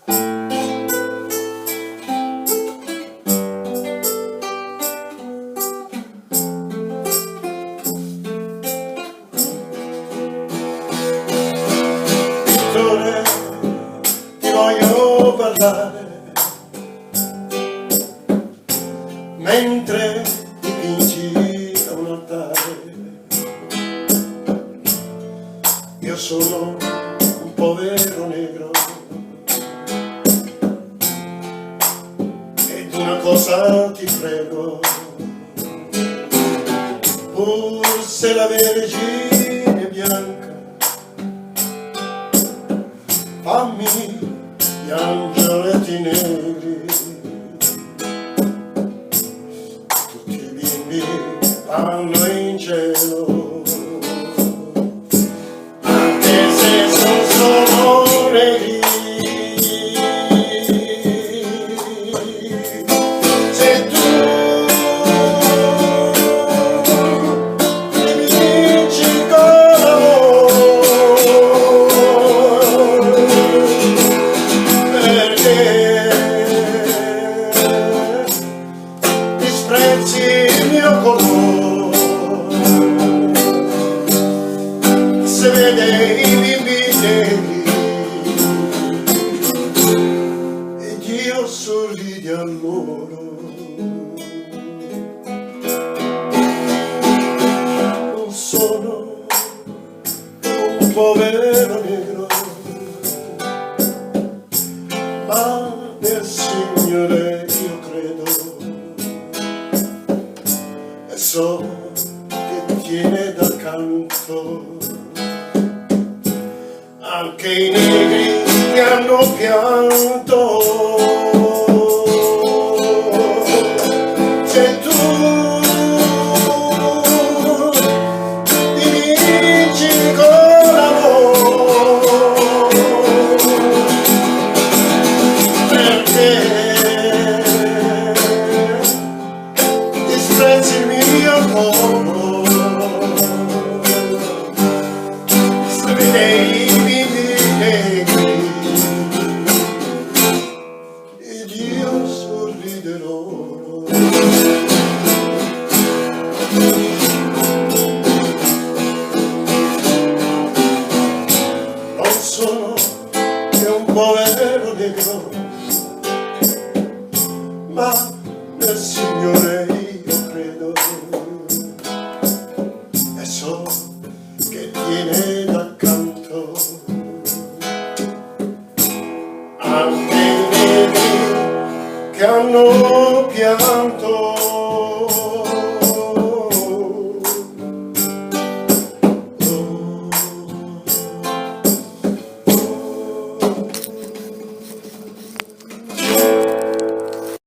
Pittore, ti voglio parlare mentre dipingi da un altare. Io sono un povero negro ed una cosa ti prego, pur se la Vergine è bianca, fammi gli angioletti neri. Tutti i bimbi vanno in cielo, anche se sono solo neri. Se tu mi dici con amore, perché disprezzi il mio colore, se vede i bimbi neri ed io sorridi a loro. Non sono un povero negro, ma nel Signore io credo e so che tiene dal canto anche i negri che hanno pianto. Se tu ti vinci con l'amore, perché disprezzi il mio popolo, se vedi i bimbi negri ed io sorriderò. Non sono che un povero negro, ma nel Signore io credo e so che tiene d'accanto anche i negri che hanno pianto.